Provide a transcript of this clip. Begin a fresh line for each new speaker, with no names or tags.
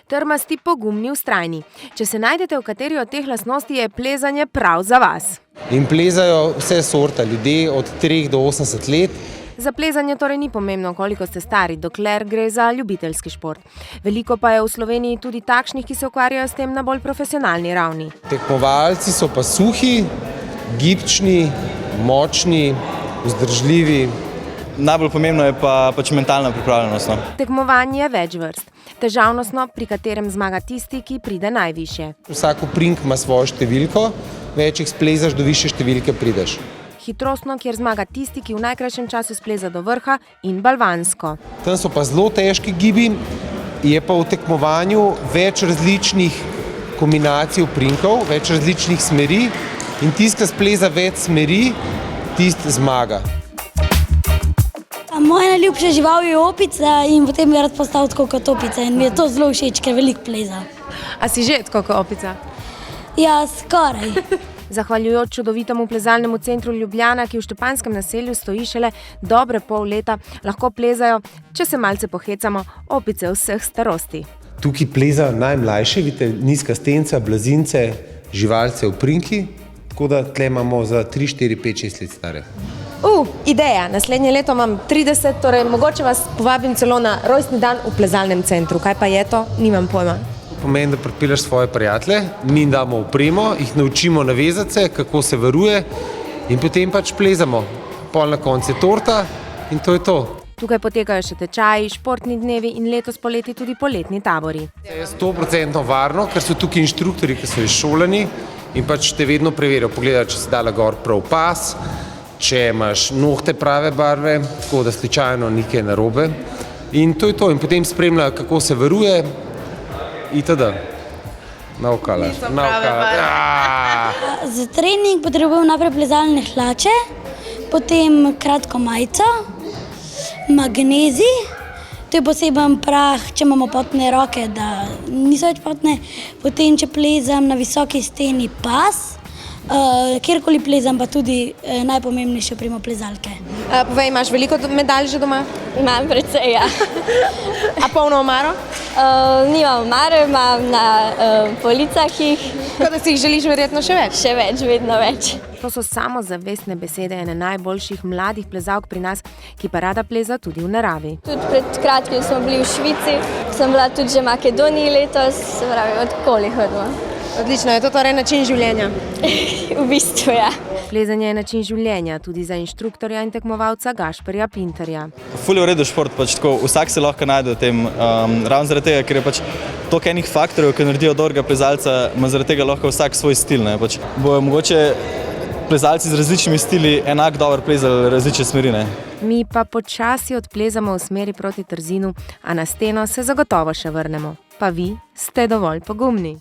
Trmasti, pogumni, vztrajni. Če se najdete v kateri od teh lastnosti, je plezanje prav za vas.
In plezajo vse sorte, ljudje od 3 do 80 let.
Za plezanje torej ni pomembno, koliko ste stari, dokler gre za ljubiteljski šport. Veliko pa je v Sloveniji tudi takšnih, ki se ukvarjajo s tem na bolj profesionalni ravni.
Tekmovalci so pa suhi, gibčni, močni, vzdržljivi.
Najbolj pomembno je pa mentalna pripravljenost.
Tekmovanje je več vrst. Težavnostno, pri katerem zmaga tisti, ki pride najvišje.
Vsak upring ima svojo številko, več jih splezaš, do višje številke prideš.
Hitrostno, kjer zmaga tisti, ki v najkrajšem času spleza do vrha, in balvansko.
Tam so pa zelo težki gibi, je pa v tekmovanju več različnih kombinacij upringov, več različnih smeri in tisti, ki spleza več smeri, tisti zmaga.
Moja najljubša žival je opica in potem bi rad postal tako kot opica in mi je to zelo všeč, ker veliko pleza.
A si že tako kot opica?
Ja, skoraj.
Zahvaljujoč čudovitemu plezalnemu centru Ljubljana, ki v Štepanjskem naselju stoji šele dobre pol leta, lahko plezajo, če se malce pohecamo, opice vseh starosti.
Tukaj pleza najmlajše, vidite, nizka stenca, blazince, živalce, uprinki, tako da tle imamo za 3, 4, 5, 6 let stare.
Ideja. Naslednje leto imam 30, torej mogoče vas povabim celo na rojstni dan v plezalnem centru. Kaj pa je to? Nimam pojma.
Pomeni, da pripelješ svoje prijatelje, mi jim damo opremo, jih naučimo navezati se, kako se varuje in potem pač plezamo. Pol na koncu je torta in to je to.
Tukaj potekajo še tečaji, športni dnevi in letos poleti tudi poletni tabori.
Je 100% varno, ker so tukaj inštruktorji, ki so izšolani in pač te vedno preverijo. Pogledajo, če si dala gor prav pas, če imaš nohte prave barve, tako da slučajno nekaj narobe. In to je to. In potem spremljajo, kako se varuje itd. Naukala.
Za trening potrebujem najprej plezalne hlače, potem kratko majico, magnezij, to je poseben prah, če imamo potne roke, da niso več potne, potem če plezam na visoki steni pas, kjerkoli plezam, pa tudi najpomembnejše opremo plezalke.
Povej, imaš veliko medalj že doma?
Imam precej, ja.
A polno omaro?
Nimam omare, imam na policah jih.
Tako da si jih želiš verjetno še več?
Še več, vedno več.
To so samozavestne besede ene najboljših mladih plezalk pri nas, ki pa rada pleza tudi v naravi.
Tudi pred kratkim smo bili v Švici, sem bila tudi že v Makedoniji letos, se pravi, odkoli hodimo.
Odlično, je to torej način življenja?
V bistvu, ja.
Plezanje je način življenja tudi za inštruktorja in tekmovalca Gašperja Pinterja.
Ful je v redu šport, tako vsak se lahko najde v tem, ravno zaradi tega, ker je toliko enih faktorjev, ki naredijo dobrega plezalca, ima zaradi tega lahko vsak svoj stil. Bojo mogoče plezalci z različnimi stili enak dobro plezali različne smeri.
Mi pa počasi odplezamo v smeri proti Trzinu, a na steno se zagotovo še vrnemo. Pa vi ste dovolj pogumni.